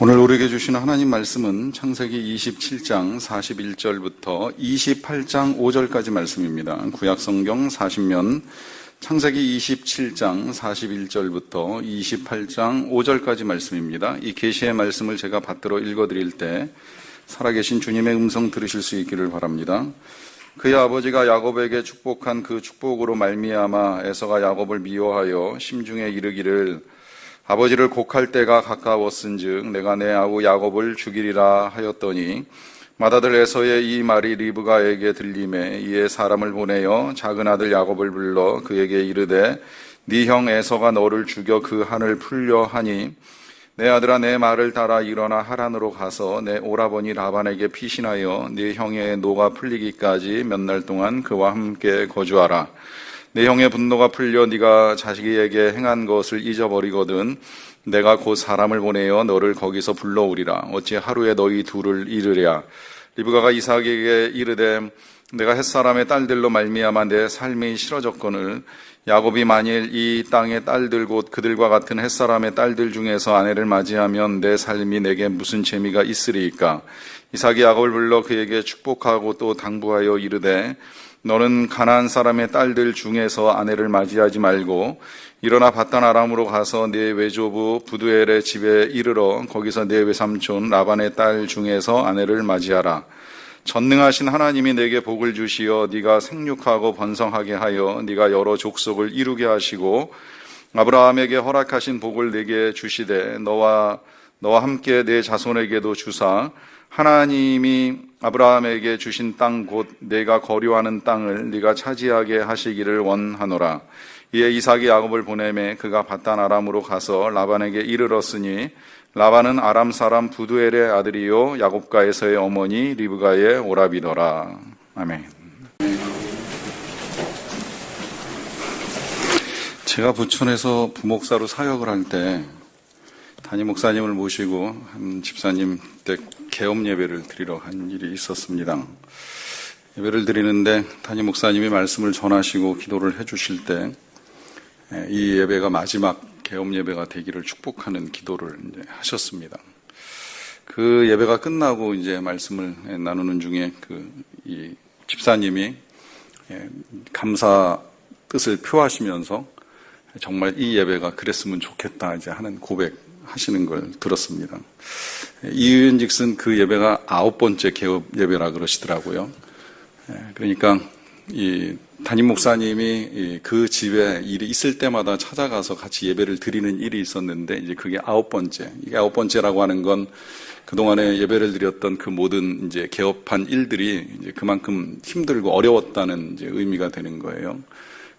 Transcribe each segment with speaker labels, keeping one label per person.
Speaker 1: 오늘 우리에게 주시는 하나님 말씀은 창세기 27장 41절부터 28장 5절까지 말씀입니다. 구약성경 40면 창세기 27장 41절부터 28장 5절까지 말씀입니다. 이 계시의 말씀을 제가 받들어 읽어드릴 때 살아계신 주님의 음성 들으실 수 있기를 바랍니다. 그의 아버지가 야곱에게 축복한 그 축복으로 말미암아 에서가 야곱을 미워하여 심중에 이르기를 아버지를 곡할 때가 가까웠은즉 내가 내 아우 야곱을 죽이리라 하였더니 맏아들 에서의 이 말이 리브가에게 들리매 이에 사람을 보내어 작은 아들 야곱을 불러 그에게 이르되 네 형 에서가 너를 죽여 그 한을 풀려 하니 내 아들아 내 말을 따라 일어나 하란으로 가서 내 오라버니 라반에게 피신하여 네 형의 노가 풀리기까지 몇 날 동안 그와 함께 거주하라. 내 형의 분노가 풀려 네가 자식에게 행한 것을 잊어버리거든 내가 곧 사람을 보내어 너를 거기서 불러오리라. 어찌 하루에 너희 둘을 잃으랴. 리브가가 이삭에게 이르되 내가 햇사람의 딸들로 말미암아 내 삶이 싫어졌거늘 야곱이 만일 이 땅의 딸들 곧 그들과 같은 햇사람의 딸들 중에서 아내를 맞이하면 내 삶이 내게 무슨 재미가 있으리이까. 이삭이 야곱을 불러 그에게 축복하고 또 당부하여 이르되 너는 가나안 사람의 딸들 중에서 아내를 맞이하지 말고 일어나 밧단 아람으로 가서 네 외조부 부두엘의 집에 이르러 거기서 네 외삼촌 라반의 딸 중에서 아내를 맞이하라. 전능하신 하나님이 내게 복을 주시어 네가 생육하고 번성하게 하여 네가 여러 족속을 이루게 하시고 아브라함에게 허락하신 복을 내게 주시되 너와 함께 내 자손에게도 주사 하나님이 아브라함에게 주신 땅 곧 내가 거류하는 땅을 네가 차지하게 하시기를 원하노라. 이에 이삭이 야곱을 보내매 그가 밧단 아람으로 가서 라반에게 이르렀으니 라반은 아람 사람 부두엘의 아들이요 야곱과 에서의 어머니 리브가의 오라비더라. 아멘. 제가 부천에서 부목사로 사역을 할 때 담임 목사님을 모시고 한 집사님 댁 개업 예배를 드리러 한 일이 있었습니다. 예배를 드리는데 담임 목사님이 말씀을 전하시고 기도를 해주실 때 이 예배가 마지막 개업 예배가 되기를 축복하는 기도를 이제 하셨습니다. 그 예배가 끝나고 이제 말씀을 나누는 중에 이 집사님이 감사 뜻을 표하시면서 정말 이 예배가 그랬으면 좋겠다 이제 하는 고백하시는 걸 들었습니다. 이유인즉슨 그 예배가 9번째 개업 예배라 그러시더라고요. 그러니까 이 담임 목사님이 그 집에 일이 있을 때마다 찾아가서 같이 예배를 드리는 일이 있었는데 이제 그게 9번째. 이게 9번째라고 하는 건 그동안에 예배를 드렸던 그 모든 이제 개업한 일들이 이제 그만큼 힘들고 어려웠다는 이제 의미가 되는 거예요.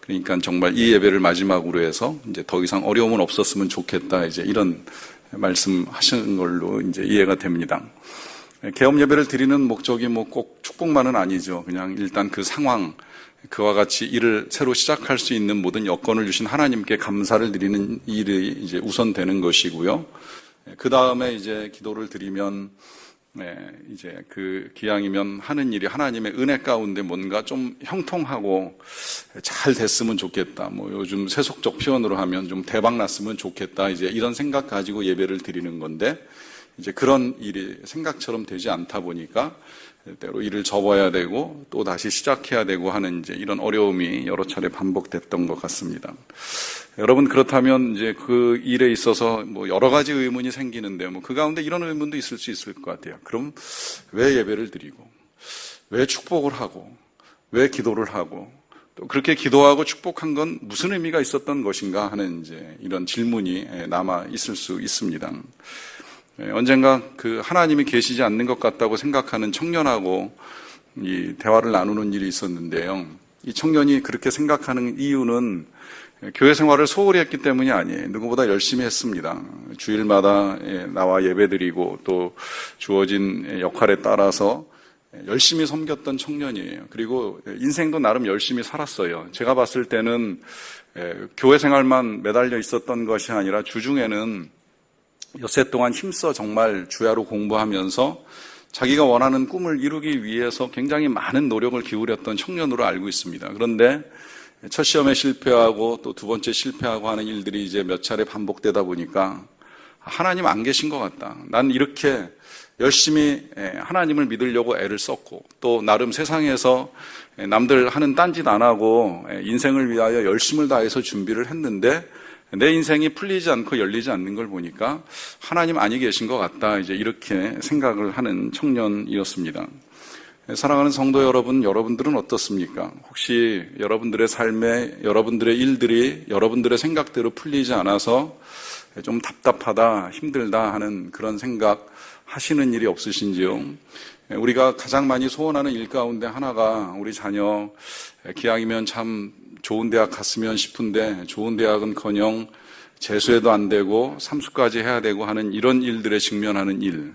Speaker 1: 그러니까 정말 이 예배를 마지막으로 해서 이제 더 이상 어려움은 없었으면 좋겠다. 이제 이런 말씀 하시는 걸로 이제 이해가 됩니다. 개업 예배를 드리는 목적이 뭐 꼭 축복만은 아니죠. 그냥 일단 그 상황, 그와 같이 일을 새로 시작할 수 있는 모든 여건을 주신 하나님께 감사를 드리는 일이 이제 우선되는 것이고요. 그 다음에 이제 기도를 드리면 이제 그 기왕이면 하는 일이 하나님의 은혜 가운데 뭔가 좀 형통하고 잘 됐으면 좋겠다. 뭐 요즘 세속적 표현으로 하면 좀 대박 났으면 좋겠다. 이제 이런 생각 가지고 예배를 드리는 건데 이제 그런 일이 생각처럼 되지 않다 보니까 때로 일을 접어야 되고 또 다시 시작해야 되고 하는 이제 이런 어려움이 여러 차례 반복됐던 것 같습니다. 여러분 그렇다면 이제 그 일에 있어서 뭐 여러 가지 의문이 생기는데 뭐 그 가운데 이런 의문도 있을 수 있을 것 같아요. 그럼 왜 예배를 드리고 왜 축복을 하고 왜 기도를 하고 또 그렇게 기도하고 축복한 건 무슨 의미가 있었던 것인가 하는 이제 이런 질문이 남아 있을 수 있습니다. 언젠가 그 하나님이 계시지 않는 것 같다고 생각하는 청년하고 이 대화를 나누는 일이 있었는데요. 이 청년이 그렇게 생각하는 이유는 교회 생활을 소홀히 했기 때문이 아니에요. 누구보다 열심히 했습니다. 주일마다 나와 예배드리고 또 주어진 역할에 따라서 열심히 섬겼던 청년이에요. 그리고 인생도 나름 열심히 살았어요. 제가 봤을 때는 교회 생활만 매달려 있었던 것이 아니라 주중에는 엿새 동안 힘써 정말 주야로 공부하면서 자기가 원하는 꿈을 이루기 위해서 굉장히 많은 노력을 기울였던 청년으로 알고 있습니다. 그런데 첫 시험에 실패하고 또 두 번째 실패하고 하는 일들이 이제 몇 차례 반복되다 보니까 하나님 안 계신 것 같다. 난 이렇게 열심히 하나님을 믿으려고 애를 썼고 또 나름 세상에서 남들 하는 딴짓 안 하고 인생을 위하여 열심을 다해서 준비를 했는데 내 인생이 풀리지 않고 열리지 않는 걸 보니까 하나님 아니 계신 것 같다. 이제 이렇게 생각을 하는 청년이었습니다. 사랑하는 성도 여러분, 여러분들은 어떻습니까? 혹시 여러분들의 삶에 여러분들의 일들이 여러분들의 생각대로 풀리지 않아서 좀 답답하다, 힘들다 하는 그런 생각 하시는 일이 없으신지요? 우리가 가장 많이 소원하는 일 가운데 하나가 우리 자녀 기왕이면 참 좋은 대학 갔으면 싶은데 좋은 대학은커녕 재수해도 안 되고 삼수까지 해야 되고 하는 이런 일들에 직면하는 일.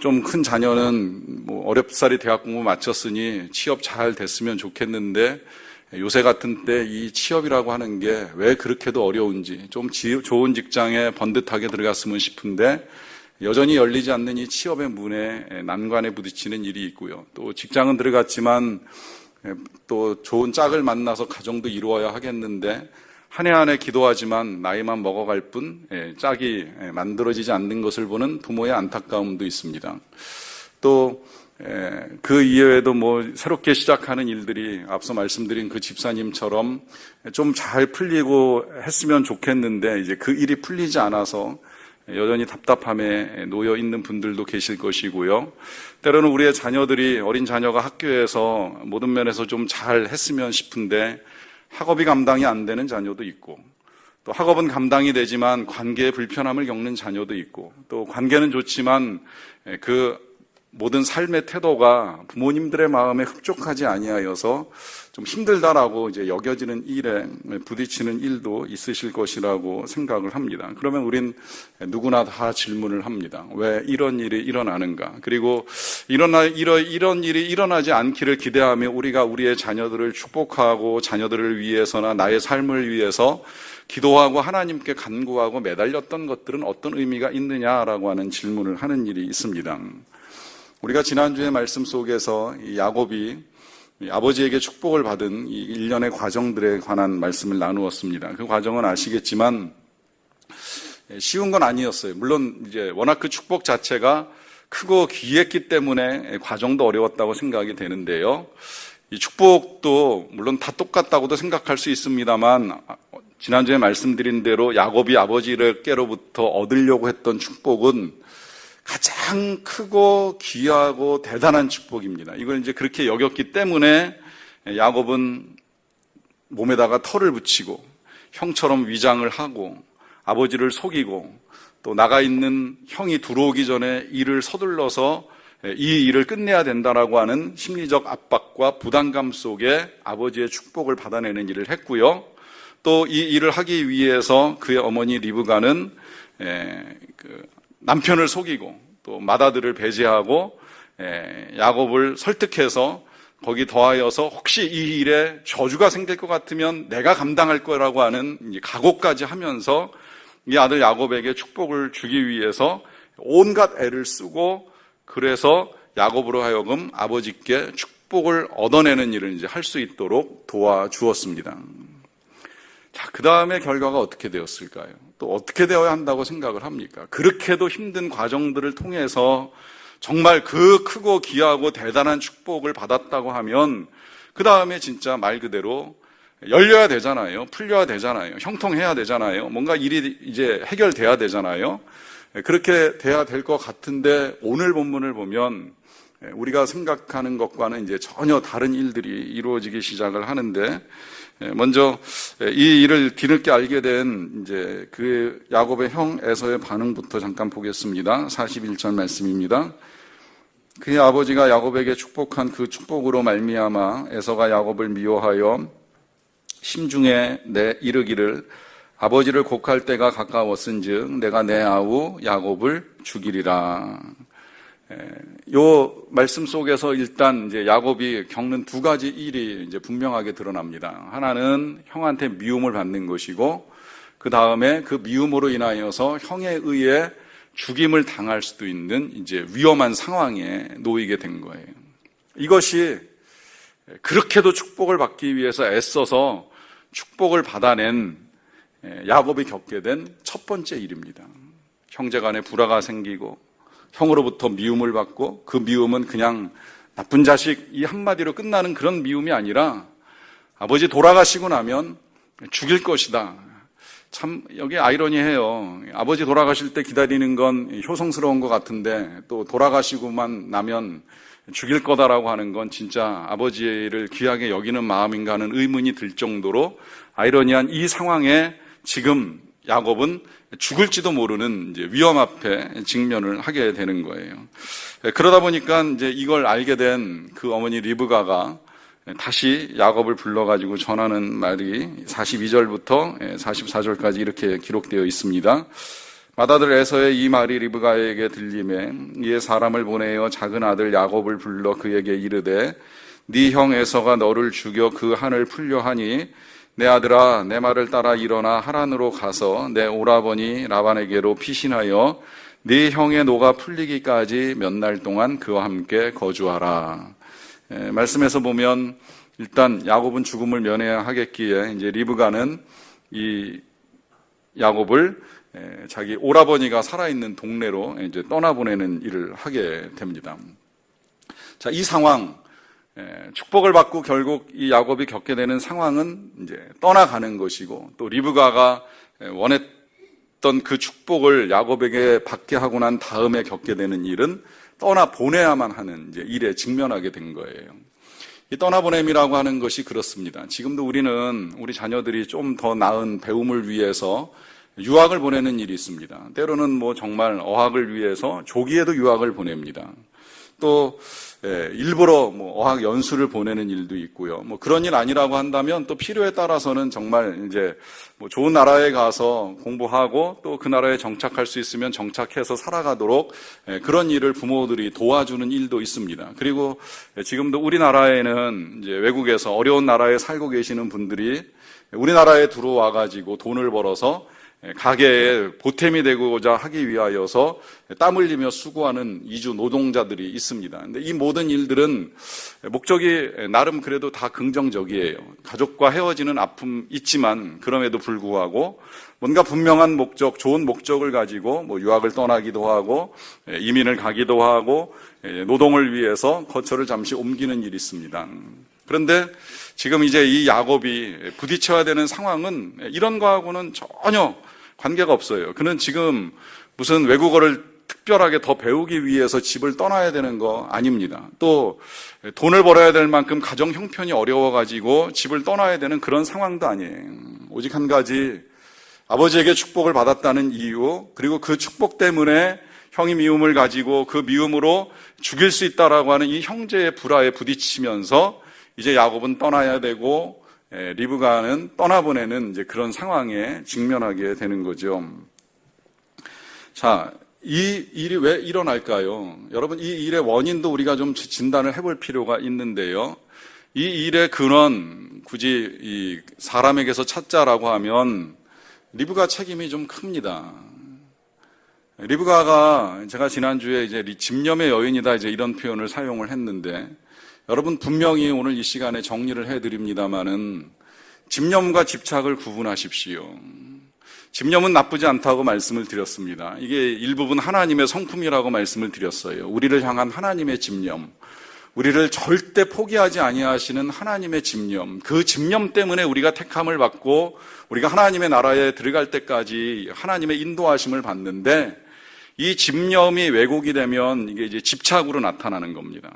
Speaker 1: 좀 큰 자녀는 어렵사리 대학 공부 마쳤으니 취업 잘 됐으면 좋겠는데 요새 같은 때 이 취업이라고 하는 게 왜 그렇게도 어려운지 좀 좋은 직장에 번듯하게 들어갔으면 싶은데 여전히 열리지 않는 이 취업의 문에 난관에 부딪히는 일이 있고요. 또 직장은 들어갔지만 또 좋은 짝을 만나서 가정도 이루어야 하겠는데 한 해 한 해 기도하지만 나이만 먹어갈 뿐 짝이 만들어지지 않는 것을 보는 부모의 안타까움도 있습니다. 또 그 이외에도 새롭게 시작하는 일들이 앞서 말씀드린 그 집사님처럼 좀 잘 풀리고 했으면 좋겠는데 이제 그 일이 풀리지 않아서 여전히 답답함에 놓여 있는 분들도 계실 것이고요. 때로는 우리의 자녀들이 어린 자녀가 학교에서 모든 면에서 좀 잘 했으면 싶은데 학업이 감당이 안 되는 자녀도 있고 또 학업은 감당이 되지만 관계에 불편함을 겪는 자녀도 있고 또 관계는 좋지만 그 모든 삶의 태도가 부모님들의 마음에 흡족하지 아니하여서 좀 힘들다라고 이제 여겨지는 일에 부딪히는 일도 있으실 것이라고 생각을 합니다. 그러면 우린 누구나 다 질문을 합니다. 왜 이런 일이 일어나는가? 그리고 이런 일이 일어나지 않기를 기대하며 우리가 우리의 자녀들을 축복하고 자녀들을 위해서나 나의 삶을 위해서 기도하고 하나님께 간구하고 매달렸던 것들은 어떤 의미가 있느냐라고 하는 질문을 하는 일이 있습니다. 우리가 지난주의 말씀 속에서 야곱이 아버지에게 축복을 받은 이 일련의 과정들에 관한 말씀을 나누었습니다. 그 과정은 아시겠지만 쉬운 건 아니었어요. 물론 이제 워낙 그 축복 자체가 크고 귀했기 때문에 과정도 어려웠다고 생각이 되는데요. 이 축복도 물론 다 똑같다고도 생각할 수 있습니다만 지난주에 말씀드린 대로 야곱이 아버지께로부터 얻으려고 했던 축복은 가장 크고 귀하고 대단한 축복입니다. 이걸 이제 그렇게 여겼기 때문에 야곱은 몸에다가 털을 붙이고 형처럼 위장을 하고 아버지를 속이고 또 나가 있는 형이 들어오기 전에 일을 서둘러서 이 일을 끝내야 된다라고 하는 심리적 압박과 부담감 속에 아버지의 축복을 받아내는 일을 했고요. 또 이 일을 하기 위해서 그의 어머니 리브가는 남편을 속이고 또 맏아들을 배제하고 야곱을 설득해서 거기 더하여서 혹시 이 일에 저주가 생길 것 같으면 내가 감당할 거라고 하는 각오까지 하면서 이 아들 야곱에게 축복을 주기 위해서 온갖 애를 쓰고 그래서 야곱으로 하여금 아버지께 축복을 얻어내는 일을 이제 할 수 있도록 도와주었습니다. 자, 그 다음에 결과가 어떻게 되었을까요? 또 어떻게 되어야 한다고 생각을 합니까? 그렇게도 힘든 과정들을 통해서 정말 그 크고 귀하고 대단한 축복을 받았다고 하면 그 다음에 진짜 말 그대로 열려야 되잖아요. 풀려야 되잖아요. 형통해야 되잖아요. 뭔가 일이 이제 해결돼야 되잖아요. 그렇게 돼야 될 것 같은데 오늘 본문을 보면 우리가 생각하는 것과는 이제 전혀 다른 일들이 이루어지기 시작을 하는데 먼저 이 일을 뒤늦게 알게 된 이제 그 야곱의 형 에서의 반응부터 잠깐 보겠습니다. 41절 말씀입니다. 그의 아버지가 야곱에게 축복한 그 축복으로 말미암아 에서가 야곱을 미워하여 심중에 이르기를 아버지를 곡할 때가 가까웠은즉 내가 내 아우 야곱을 죽이리라. 요 말씀 속에서 일단 이제 야곱이 겪는 두 가지 일이 이제 분명하게 드러납니다. 하나는 형한테 미움을 받는 것이고, 그 다음에 그 미움으로 인하여서 형에 의해 죽임을 당할 수도 있는 이제 위험한 상황에 놓이게 된 거예요. 이것이 그렇게도 축복을 받기 위해서 애써서 축복을 받아낸 야곱이 겪게 된 첫 번째 일입니다. 형제 간에 불화가 생기고 형으로부터 미움을 받고 그 미움은 그냥 나쁜 자식 이 한마디로 끝나는 그런 미움이 아니라 아버지 돌아가시고 나면 죽일 것이다. 참 여기 아이러니해요. 아버지 돌아가실 때 기다리는 건 효성스러운 것 같은데 또 돌아가시고만 나면 죽일 거다라고 하는 건 진짜 아버지를 귀하게 여기는 마음인가 하는 의문이 들 정도로 아이러니한 이 상황에 지금 야곱은 죽을지도 모르는 이제 위험 앞에 직면을 하게 되는 거예요. 그러다 보니까 이제 이걸 알게 된 그 어머니 리브가가 다시 야곱을 불러가지고 전하는 말이 42절부터 44절까지 이렇게 기록되어 있습니다. 맏아들 에서의 이 말이 리브가에게 들림에 이에 사람을 보내어 작은 아들 야곱을 불러 그에게 이르되 네 형 에서가 너를 죽여 그 한을 풀려 하니 내 아들아 내 말을 따라 일어나 하란으로 가서 내 오라버니 라반에게로 피신하여 네 형의 노가 풀리기까지 몇 날 동안 그와 함께 거주하라. 말씀에서 보면 일단 야곱은 죽음을 면해야 하겠기에 이제 리브가는 이 야곱을 자기 오라버니가 살아있는 동네로 이제 떠나보내는 일을 하게 됩니다. 자, 이 상황, 축복을 받고 결국 이 야곱이 겪게 되는 상황은 이제 떠나가는 것이고 또 리브가가 원했던 그 축복을 야곱에게 받게 하고 난 다음에 겪게 되는 일은 떠나보내야만 하는 이제 일에 직면하게 된 거예요. 이 떠나보냄이라고 하는 것이 그렇습니다. 지금도 우리는 우리 자녀들이 좀 더 나은 배움을 위해서 유학을 보내는 일이 있습니다. 때로는 뭐 정말 어학을 위해서 조기에도 유학을 보냅니다. 또 일부러 뭐 어학 연수를 보내는 일도 있고요. 뭐 그런 일 아니라고 한다면 또 필요에 따라서는 정말 이제 뭐 좋은 나라에 가서 공부하고 또 그 나라에 정착할 수 있으면 정착해서 살아가도록 그런 일을 부모들이 도와주는 일도 있습니다. 그리고 지금도 우리나라에는 이제 외국에서 어려운 나라에 살고 계시는 분들이 우리나라에 들어와 가지고 돈을 벌어서 가게에 보탬이 되고자 하기 위하여서 땀 흘리며 수고하는 이주 노동자들이 있습니다. 근데 이 모든 일들은 목적이 나름 그래도 다 긍정적이에요. 가족과 헤어지는 아픔 있지만 그럼에도 불구하고 뭔가 분명한 목적, 좋은 목적을 가지고 뭐 유학을 떠나기도 하고 이민을 가기도 하고 노동을 위해서 거처를 잠시 옮기는 일이 있습니다. 그런데 지금 이제 이 야곱이 부딪혀야 되는 상황은 이런 거하고는 전혀 관계가 없어요. 그는 지금 무슨 외국어를 특별하게 더 배우기 위해서 집을 떠나야 되는 거 아닙니다. 또 돈을 벌어야 될 만큼 가정 형편이 어려워가지고 집을 떠나야 되는 그런 상황도 아니에요. 오직 한 가지, 아버지에게 축복을 받았다는 이유, 그리고 그 축복 때문에 형이 미움을 가지고 그 미움으로 죽일 수 있다라고 하는 이 형제의 불화에 부딪히면서 이제 야곱은 떠나야 되고 리브가는 떠나보내는 이제 그런 상황에 직면하게 되는 거죠. 자, 이 일이 왜 일어날까요? 여러분, 이 일의 원인도 우리가 좀 진단을 해볼 필요가 있는데요. 이 일의 근원, 굳이 이 사람에게서 찾자라고 하면 리브가 책임이 좀 큽니다. 리브가가 제가 지난주에 이제 집념의 여인이다 이제 이런 표현을 사용을 했는데 여러분 분명히 오늘 이 시간에 정리를 해드립니다마는 집념과 집착을 구분하십시오. 집념은 나쁘지 않다고 말씀을 드렸습니다. 이게 일부분 하나님의 성품이라고 말씀을 드렸어요. 우리를 향한 하나님의 집념, 우리를 절대 포기하지 아니하시는 하나님의 집념, 그 집념 때문에 우리가 택함을 받고 우리가 하나님의 나라에 들어갈 때까지 하나님의 인도하심을 받는데 이 집념이 왜곡이 되면 이게 이제 집착으로 나타나는 겁니다.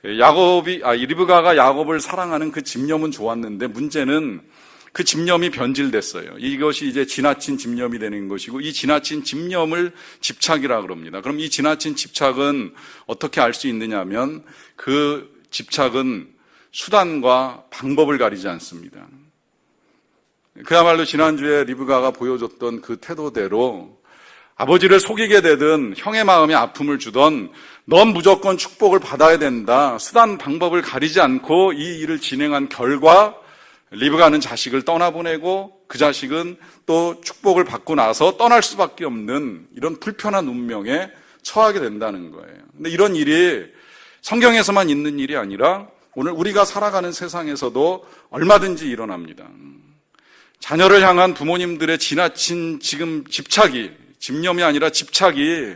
Speaker 1: 리브가가 야곱을 사랑하는 그 집념은 좋았는데 문제는 그 집념이 변질됐어요. 이것이 이제 지나친 집념이 되는 것이고 이 지나친 집념을 집착이라 그럽니다. 그럼 이 지나친 집착은 어떻게 알 수 있느냐 하면 그 집착은 수단과 방법을 가리지 않습니다. 그야말로 지난주에 리브가가 보여줬던 그 태도대로 아버지를 속이게 되든 형의 마음에 아픔을 주던 넌 무조건 축복을 받아야 된다. 수단 방법을 가리지 않고 이 일을 진행한 결과 리브가는 자식을 떠나보내고 그 자식은 또 축복을 받고 나서 떠날 수밖에 없는 이런 불편한 운명에 처하게 된다는 거예요. 근데 이런 일이 성경에서만 있는 일이 아니라 오늘 우리가 살아가는 세상에서도 얼마든지 일어납니다. 자녀를 향한 부모님들의 지나친 지금 집착이 집념이 아니라 집착이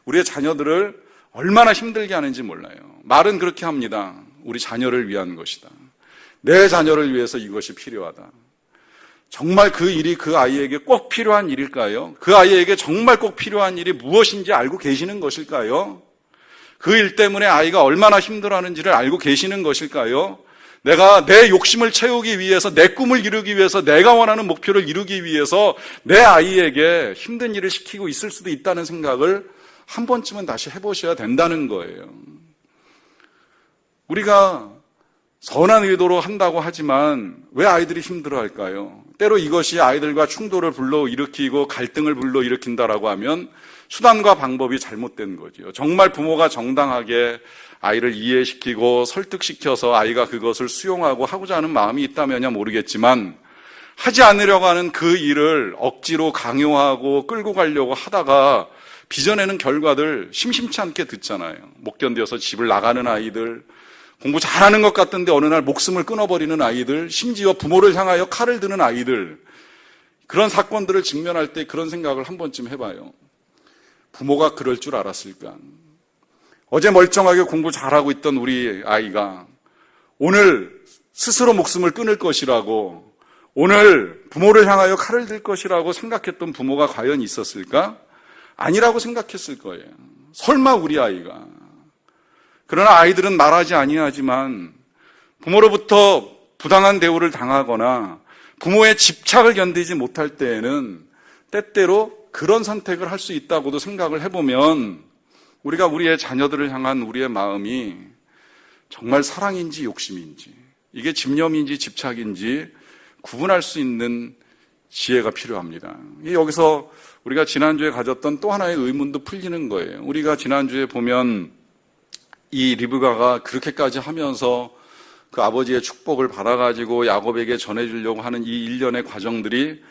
Speaker 1: 우리의 자녀들을 얼마나 힘들게 하는지 몰라요. 말은 그렇게 합니다. 우리 자녀를 위한 것이다. 내 자녀를 위해서 이것이 필요하다. 정말 그 일이 그 아이에게 꼭 필요한 일일까요? 그 아이에게 정말 꼭 필요한 일이 무엇인지 알고 계시는 것일까요? 그 일 때문에 아이가 얼마나 힘들어하는지를 알고 계시는 것일까요? 내가 내 욕심을 채우기 위해서, 내 꿈을 이루기 위해서, 내가 원하는 목표를 이루기 위해서 내 아이에게 힘든 일을 시키고 있을 수도 있다는 생각을 한 번쯤은 다시 해보셔야 된다는 거예요. 우리가 선한 의도로 한다고 하지만 왜 아이들이 힘들어할까요? 때로 이것이 아이들과 충돌을 불러일으키고 갈등을 불러일으킨다라고 하면 수단과 방법이 잘못된 거죠. 정말 부모가 정당하게 아이를 이해시키고 설득시켜서 아이가 그것을 수용하고 하고자 하는 마음이 있다면야 모르겠지만 하지 않으려고 하는 그 일을 억지로 강요하고 끌고 가려고 하다가 빚어내는 결과들 심심치 않게 듣잖아요. 못 견뎌서 집을 나가는 아이들, 공부 잘하는 것 같던데 어느 날 목숨을 끊어버리는 아이들, 심지어 부모를 향하여 칼을 드는 아이들, 그런 사건들을 직면할 때 그런 생각을 한 번쯤 해봐요. 부모가 그럴 줄 알았을까? 어제 멀쩡하게 공부 잘하고 있던 우리 아이가 오늘 스스로 목숨을 끊을 것이라고, 오늘 부모를 향하여 칼을 들 것이라고 생각했던 부모가 과연 있었을까? 아니라고 생각했을 거예요. 설마 우리 아이가. 그러나 아이들은 말하지 아니하지만 부모로부터 부당한 대우를 당하거나 부모의 집착을 견디지 못할 때에는 때때로 그런 선택을 할 수 있다고도 생각을 해보면 우리가 우리의 자녀들을 향한 우리의 마음이 정말 사랑인지 욕심인지, 이게 집념인지 집착인지 구분할 수 있는 지혜가 필요합니다. 여기서 우리가 지난주에 가졌던 또 하나의 의문도 풀리는 거예요. 우리가 지난주에 보면 이 리브가가 그렇게까지 하면서 그 아버지의 축복을 받아가지고 야곱에게 전해주려고 하는 이 일련의 과정들이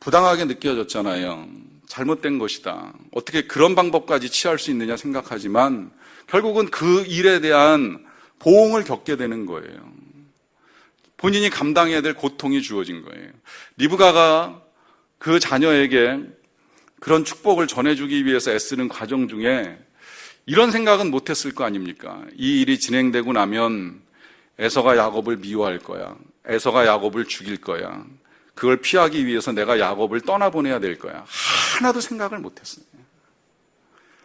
Speaker 1: 부당하게 느껴졌잖아요. 잘못된 것이다. 어떻게 그런 방법까지 취할 수 있느냐 생각하지만 결국은 그 일에 대한 보응을 겪게 되는 거예요. 본인이 감당해야 될 고통이 주어진 거예요. 리브가가 그 자녀에게 그런 축복을 전해주기 위해서 애쓰는 과정 중에 이런 생각은 못했을 거 아닙니까? 이 일이 진행되고 나면 에서가 야곱을 미워할 거야. 에서가 야곱을 죽일 거야. 그걸 피하기 위해서 내가 야곱을 떠나보내야 될 거야. 하나도 생각을 못했어요.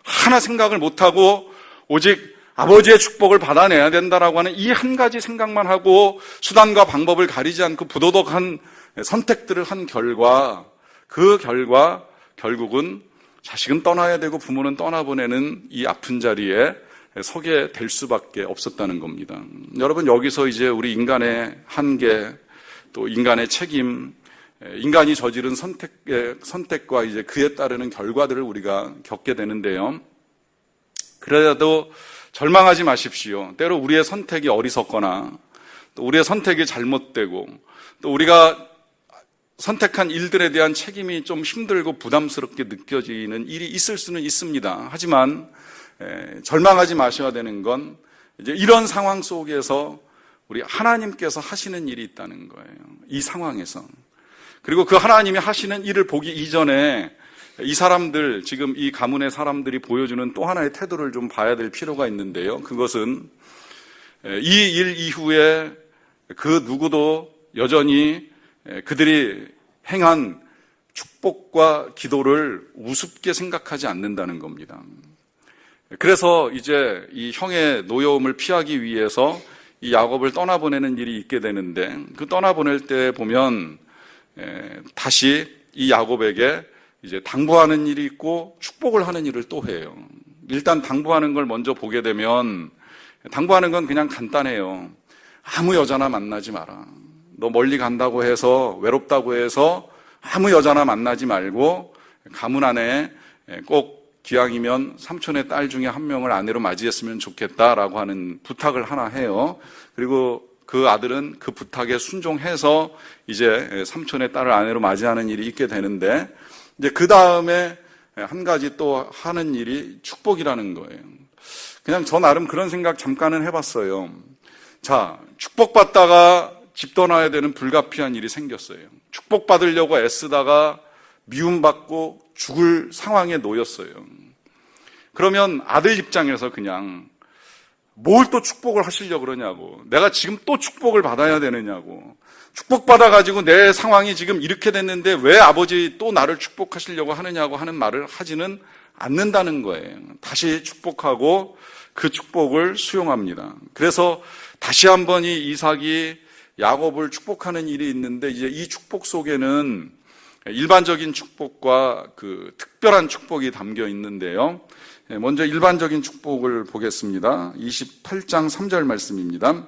Speaker 1: 하나 생각을 못하고 오직 아버지의 축복을 받아내야 된다라고 하는 이 한 가지 생각만 하고 수단과 방법을 가리지 않고 부도덕한 선택들을 한 결과, 그 결과 결국은 자식은 떠나야 되고 부모는 떠나보내는 이 아픈 자리에 서게 될 수밖에 없었다는 겁니다. 여러분, 여기서 이제 우리 인간의 한계, 또 인간의 책임, 인간이 저지른 선택과 이제 그에 따르는 결과들을 우리가 겪게 되는데요. 그래도 절망하지 마십시오. 때로 우리의 선택이 어리석거나 또 우리의 선택이 잘못되고 또 우리가 선택한 일들에 대한 책임이 좀 힘들고 부담스럽게 느껴지는 일이 있을 수는 있습니다. 하지만 절망하지 마셔야 되는 건 이제 이런 상황 속에서 우리 하나님께서 하시는 일이 있다는 거예요. 이 상황에서. 그리고 그 하나님이 하시는 일을 보기 이전에 이 사람들, 지금 이 가문의 사람들이 보여주는 또 하나의 태도를 좀 봐야 될 필요가 있는데요. 그것은 이 일 이후에 그 누구도 여전히 그들이 행한 축복과 기도를 우습게 생각하지 않는다는 겁니다. 그래서 이제 이 형의 노여움을 피하기 위해서 이 야곱을 떠나보내는 일이 있게 되는데, 그 떠나보낼 때 보면 다시 이 야곱에게 이제 당부하는 일이 있고 축복을 하는 일을 또 해요. 일단 당부하는 걸 먼저 보게 되면, 당부하는 건 그냥 간단해요. 아무 여자나 만나지 마라. 너 멀리 간다고 해서, 외롭다고 해서 아무 여자나 만나지 말고 가문 안에 꼭 기왕이면 삼촌의 딸 중에 한 명을 아내로 맞이했으면 좋겠다라고 하는 부탁을 하나 해요. 그리고 그 아들은 그 부탁에 순종해서 이제 삼촌의 딸을 아내로 맞이하는 일이 있게 되는데, 이제 그 다음에 한 가지 또 하는 일이 축복이라는 거예요. 그냥 저 나름 그런 생각 잠깐은 해봤어요. 자, 축복받다가 집 떠나야 되는 불가피한 일이 생겼어요. 축복받으려고 애쓰다가 미움받고 죽을 상황에 놓였어요. 그러면 아들 입장에서 그냥 뭘 또 축복을 하시려고 그러냐고, 내가 지금 또 축복을 받아야 되느냐고, 축복받아가지고 내 상황이 지금 이렇게 됐는데 왜 아버지 또 나를 축복하시려고 하느냐고 하는 말을 하지는 않는다는 거예요. 다시 축복하고 그 축복을 수용합니다. 그래서 다시 한번 이 이삭이 야곱을 축복하는 일이 있는데, 이제 이 축복 속에는 일반적인 축복과 그 특별한 축복이 담겨 있는데요. 먼저 일반적인 축복을 보겠습니다. 28장 3절 말씀입니다.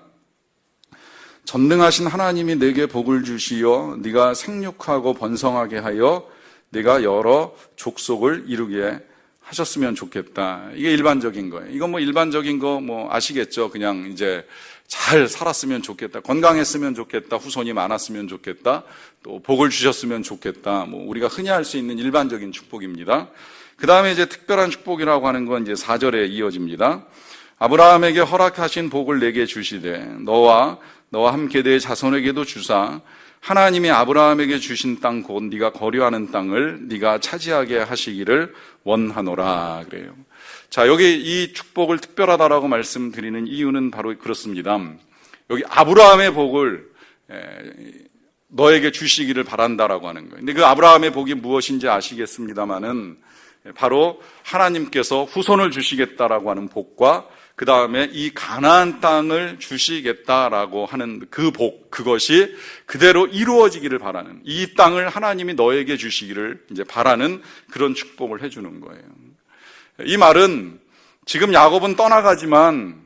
Speaker 1: 전능하신 하나님이 내게 복을 주시어 네가 생육하고 번성하게 하여 네가 여러 족속을 이루게 하셨으면 좋겠다. 이게 일반적인 거예요. 이건 뭐 일반적인 거 뭐 아시겠죠? 그냥 이제 잘 살았으면 좋겠다, 건강했으면 좋겠다, 후손이 많았으면 좋겠다, 또 복을 주셨으면 좋겠다, 뭐 우리가 흔히 할 수 있는 일반적인 축복입니다. 그 다음에 이제 특별한 축복이라고 하는 건 이제 4절에 이어집니다. 아브라함에게 허락하신 복을 내게 주시되 너와 함께 내 자손에게도 주사 하나님이 아브라함에게 주신 땅 곧 네가 거류하는 땅을 네가 차지하게 하시기를 원하노라 그래요. 자, 여기 이 축복을 특별하다라고 말씀드리는 이유는 바로 그렇습니다. 여기 아브라함의 복을 너에게 주시기를 바란다라고 하는 거예요. 근데 그 아브라함의 복이 무엇인지 아시겠습니다마는 바로 하나님께서 후손을 주시겠다라고 하는 복과 그 다음에 이 가나안 땅을 주시겠다라고 하는 그 복, 그것이 그대로 이루어지기를 바라는, 이 땅을 하나님이 너에게 주시기를 이제 바라는 그런 축복을 해주는 거예요. 이 말은 지금 야곱은 떠나가지만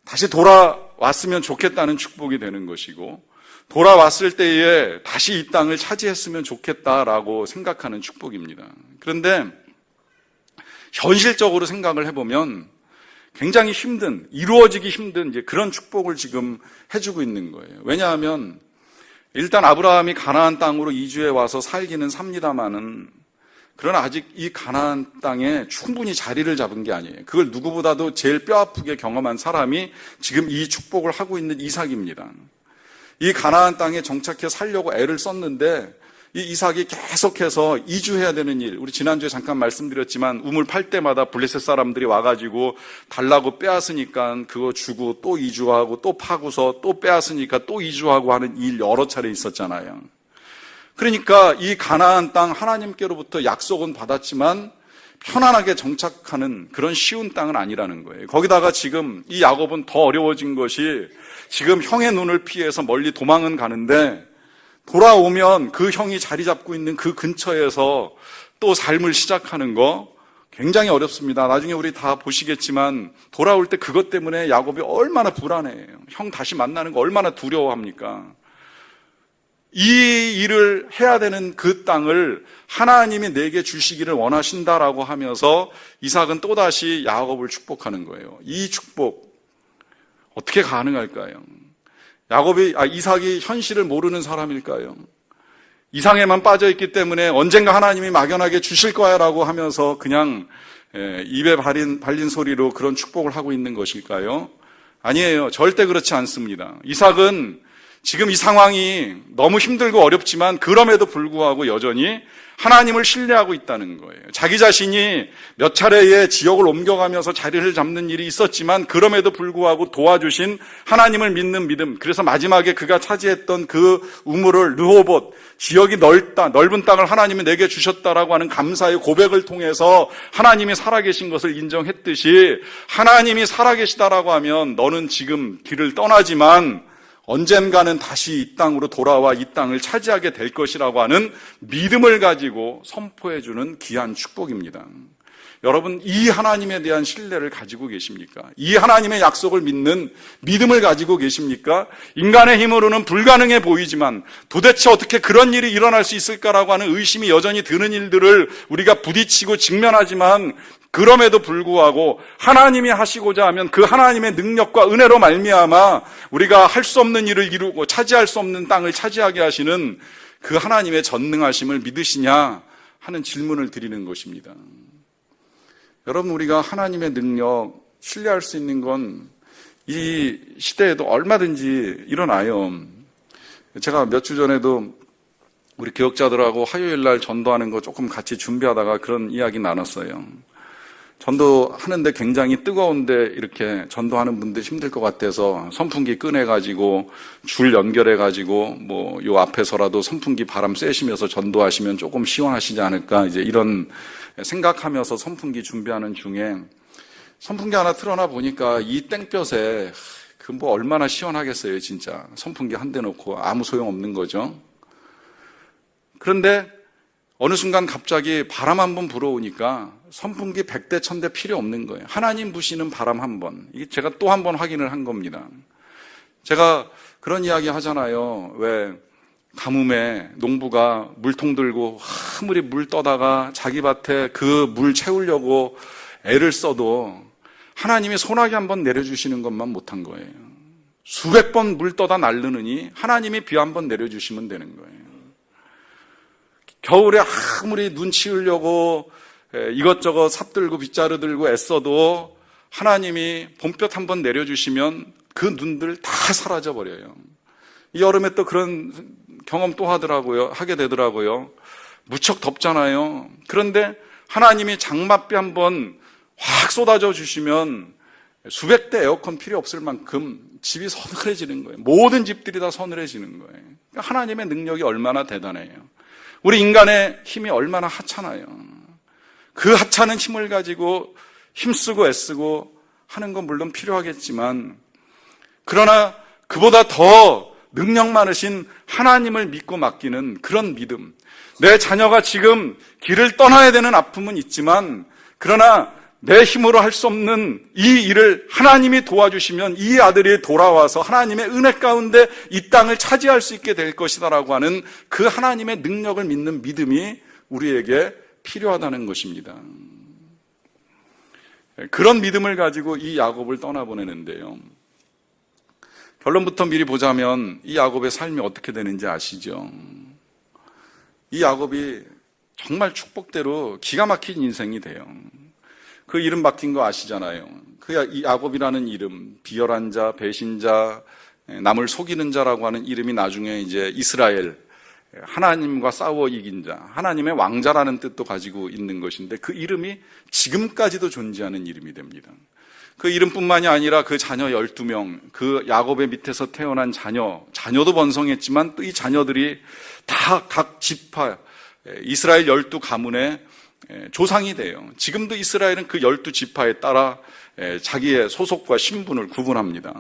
Speaker 1: 다시 돌아왔으면 좋겠다는 축복이 되는 것이고, 돌아왔을 때에 다시 이 땅을 차지했으면 좋겠다라고 생각하는 축복입니다. 그런데 현실적으로 생각을 해보면 굉장히 힘든, 이루어지기 힘든 이제 그런 축복을 지금 해주고 있는 거예요. 왜냐하면 일단 아브라함이 가나안 땅으로 이주해 와서 살기는 삽니다마는, 그러나 아직 이 가나안 땅에 충분히 자리를 잡은 게 아니에요. 그걸 누구보다도 제일 뼈아프게 경험한 사람이 지금 이 축복을 하고 있는 이삭입니다. 이 가나안 땅에 정착해 살려고 애를 썼는데 이 이삭이 계속해서 이주해야 되는 일, 우리 지난주에 잠깐 말씀드렸지만 우물 팔 때마다 블레셋 사람들이 와가지고 달라고 빼앗으니까 그거 주고 또 이주하고 또 파고서 또 빼앗으니까 또 이주하고 하는 일 여러 차례 있었잖아요. 그러니까 이 가나안 땅 하나님께로부터 약속은 받았지만 편안하게 정착하는 그런 쉬운 땅은 아니라는 거예요. 거기다가 지금 이 야곱은 더 어려워진 것이, 지금 형의 눈을 피해서 멀리 도망은 가는데 돌아오면 그 형이 자리 잡고 있는 그 근처에서 또 삶을 시작하는 거 굉장히 어렵습니다. 나중에 우리 다 보시겠지만 돌아올 때 그것 때문에 야곱이 얼마나 불안해요. 형 다시 만나는 거 얼마나 두려워합니까? 이 일을 해야 되는 그 땅을 하나님이 내게 주시기를 원하신다라고 하면서 이삭은 또다시 야곱을 축복하는 거예요. 이 축복 어떻게 가능할까요? 이삭이 현실을 모르는 사람일까요? 이상에만 빠져있기 때문에 언젠가 하나님이 막연하게 주실 거야 라고 하면서 그냥 입에 발린 소리로 그런 축복을 하고 있는 것일까요? 아니에요. 절대 그렇지 않습니다. 이삭은 지금 이 상황이 너무 힘들고 어렵지만 그럼에도 불구하고 여전히 하나님을 신뢰하고 있다는 거예요. 자기 자신이 몇 차례의 지역을 옮겨가면서 자리를 잡는 일이 있었지만 그럼에도 불구하고 도와주신 하나님을 믿는 믿음, 그래서 마지막에 그가 차지했던 그 우물을 르호봇, 지역이 넓은 땅을 하나님이 내게 주셨다라고 하는 감사의 고백을 통해서 하나님이 살아계신 것을 인정했듯이, 하나님이 살아계시다라고 하면 너는 지금 길을 떠나지만 언젠가는 다시 이 땅으로 돌아와 이 땅을 차지하게 될 것이라고 하는 믿음을 가지고 선포해주는 귀한 축복입니다. 여러분, 이 하나님에 대한 신뢰를 가지고 계십니까? 이 하나님의 약속을 믿는 믿음을 가지고 계십니까? 인간의 힘으로는 불가능해 보이지만 도대체 어떻게 그런 일이 일어날 수 있을까라고 하는 의심이 여전히 드는 일들을 우리가 부딪히고 직면하지만, 그럼에도 불구하고 하나님이 하시고자 하면 그 하나님의 능력과 은혜로 말미암아 우리가 할 수 없는 일을 이루고 차지할 수 없는 땅을 차지하게 하시는 그 하나님의 전능하심을 믿으시냐 하는 질문을 드리는 것입니다. 여러분, 우리가 하나님의 능력 신뢰할 수 있는 건 이 시대에도 얼마든지 일어나요. 제가 몇 주 전에도 우리 교역자들하고 화요일 날 전도하는 거 조금 같이 준비하다가 그런 이야기 나눴어요. 전도하는데 굉장히 뜨거운데 이렇게 전도하는 분들 힘들 것 같아서 선풍기 꺼내가지고 줄 연결해가지고 뭐 요 앞에서라도 선풍기 바람 쐬시면서 전도하시면 조금 시원하시지 않을까, 이제 이런 생각하면서 선풍기 준비하는 중에 선풍기 하나 틀어놔 보니까 이 땡볕에 그 뭐 얼마나 시원하겠어요. 진짜 선풍기 한 대 놓고 아무 소용 없는 거죠. 그런데 어느 순간 갑자기 바람 한 번 불어오니까 선풍기 100대 1000대 필요 없는 거예요. 하나님 부시는 바람 한 번. 이게 제가 또 한 번 확인을 한 겁니다. 제가 그런 이야기 하잖아요. 왜 가뭄에 농부가 물통 들고 아무리 물 떠다가 자기 밭에 그 물 채우려고 애를 써도 하나님이 소나기 한 번 내려주시는 것만 못한 거예요. 수백 번 물 떠다 날르느니 하나님이 비 한 번 내려주시면 되는 거예요. 겨울에 아무리 눈 치우려고 이것저것 삽들고 빗자루 들고 애써도 하나님이 봄볕 한 번 내려주시면 그 눈들 다 사라져 버려요. 이 여름에 또 그런 경험 또 하게 되더라고요. 무척 덥잖아요. 그런데 하나님이 장맛비 한 번 확 쏟아져 주시면 수백 대 에어컨 필요 없을 만큼 집이 서늘해지는 거예요. 모든 집들이 다 서늘해지는 거예요. 그러니까 하나님의 능력이 얼마나 대단해요. 우리 인간의 힘이 얼마나 하찮아요. 그 하찮은 힘을 가지고 힘쓰고 애쓰고 하는 건 물론 필요하겠지만, 그러나 그보다 더 능력 많으신 하나님을 믿고 맡기는 그런 믿음. 내 자녀가 지금 길을 떠나야 되는 아픔은 있지만, 그러나 내 힘으로 할 수 없는 이 일을 하나님이 도와주시면 이 아들이 돌아와서 하나님의 은혜 가운데 이 땅을 차지할 수 있게 될 것이다라고 하는 그 하나님의 능력을 믿는 믿음이 우리에게 필요하다는 것입니다. 그런 믿음을 가지고 이 야곱을 떠나보내는데요. 결론부터 미리 보자면 이 야곱의 삶이 어떻게 되는지 아시죠? 이 야곱이 정말 축복대로 기가 막힌 인생이 돼요. 그 이름 바뀐 거 아시잖아요. 이 야곱이라는 이름, 비열한 자, 배신자, 남을 속이는 자라고 하는 이름이 나중에 이제 이스라엘, 하나님과 싸워 이긴 자, 하나님의 왕자라는 뜻도 가지고 있는 것인데, 그 이름이 지금까지도 존재하는 이름이 됩니다. 그 이름뿐만이 아니라 그 자녀 12명, 그 야곱의 밑에서 태어난 자녀도 번성했지만 또 이 자녀들이 다 각 지파, 이스라엘 12가문의 조상이 돼요. 지금도 이스라엘은 그 12지파에 따라 자기의 소속과 신분을 구분합니다.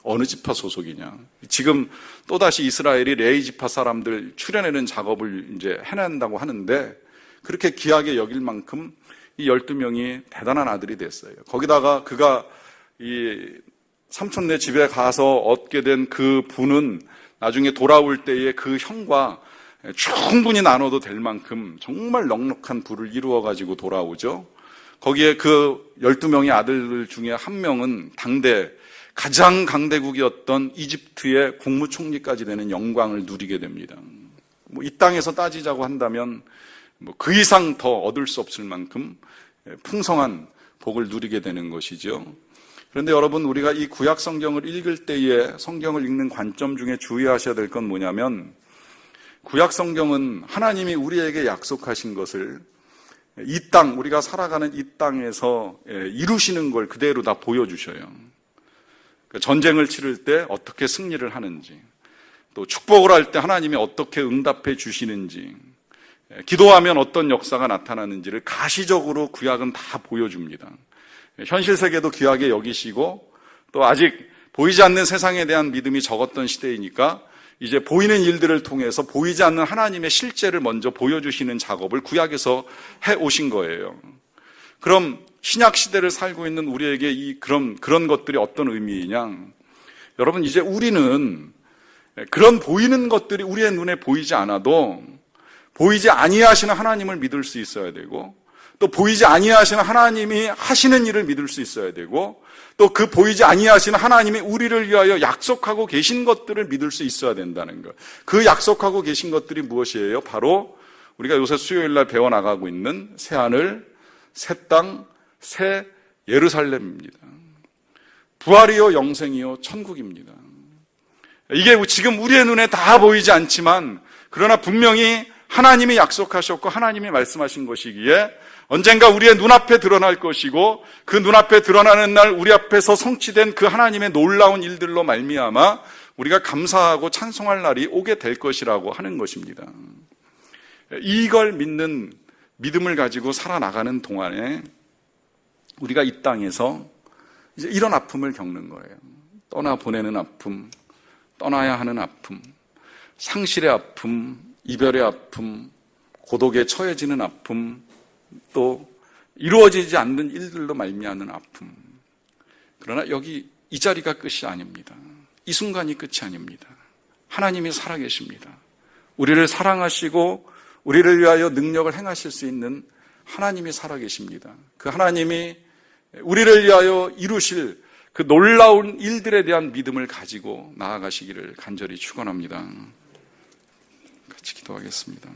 Speaker 1: 어느 지파 소속이냐. 지금 또다시 이스라엘이 레위 지파 사람들 추려내는 작업을 이제 해낸다고 하는데, 그렇게 귀하게 여길 만큼 이 12명이 대단한 아들이 됐어요. 거기다가 그가 이 삼촌네 집에 가서 얻게 된 그 부는 나중에 돌아올 때에 그 형과 충분히 나눠도 될 만큼 정말 넉넉한 부를 이루어가지고 돌아오죠. 거기에 그 12명의 아들들 중에 한 명은 당대 가장 강대국이었던 이집트의 국무총리까지 되는 영광을 누리게 됩니다. 이 땅에서 따지자고 한다면 그 이상 더 얻을 수 없을 만큼 풍성한 복을 누리게 되는 것이죠. 그런데 여러분, 우리가 이 구약 성경을 읽을 때에 성경을 읽는 관점 중에 주의하셔야 될 건 뭐냐면, 구약 성경은 하나님이 우리에게 약속하신 것을 이 땅, 우리가 살아가는 이 땅에서 이루시는 걸 그대로 다 보여주셔요. 전쟁을 치를 때 어떻게 승리를 하는지, 또 축복을 할 때 하나님이 어떻게 응답해 주시는지, 기도하면 어떤 역사가 나타나는지를 가시적으로 구약은 다 보여줍니다. 현실 세계도 귀하게 여기시고, 또 아직 보이지 않는 세상에 대한 믿음이 적었던 시대이니까 이제 보이는 일들을 통해서 보이지 않는 하나님의 실제를 먼저 보여주시는 작업을 구약에서 해오신 거예요. 그럼 신약 시대를 살고 있는 우리에게 그런 것들이 어떤 의미이냐? 여러분, 이제 우리는 그런 보이는 것들이 우리의 눈에 보이지 않아도 보이지 아니하시는 하나님을 믿을 수 있어야 되고, 또 보이지 아니하시는 하나님이 하시는 일을 믿을 수 있어야 되고, 또 그 보이지 아니하시는 하나님이 우리를 위하여 약속하고 계신 것들을 믿을 수 있어야 된다는 것. 그 약속하고 계신 것들이 무엇이에요? 바로 우리가 요새 수요일 날 배워나가고 있는 새하늘, 새 땅, 새 예루살렘입니다. 부활이요 영생이요 천국입니다. 이게 지금 우리의 눈에 다 보이지 않지만 그러나 분명히 하나님이 약속하셨고 하나님이 말씀하신 것이기에 언젠가 우리의 눈앞에 드러날 것이고 그 눈앞에 드러나는 날 우리 앞에서 성취된 그 하나님의 놀라운 일들로 말미암아 우리가 감사하고 찬송할 날이 오게 될 것이라고 하는 것입니다. 이걸 믿는 믿음을 가지고 살아나가는 동안에 우리가 이 땅에서 이제 이런 아픔을 겪는 거예요. 떠나보내는 아픔, 떠나야 하는 아픔, 상실의 아픔, 이별의 아픔, 고독에 처해지는 아픔, 또 이루어지지 않는 일들로 말미암는 아픔. 그러나 여기 이 자리가 끝이 아닙니다. 이 순간이 끝이 아닙니다. 하나님이 살아계십니다. 우리를 사랑하시고 우리를 위하여 능력을 행하실 수 있는 하나님이 살아계십니다. 그 하나님이 우리를 위하여 이루실 그 놀라운 일들에 대한 믿음을 가지고 나아가시기를 간절히 축원합니다. 같이 기도하겠습니다.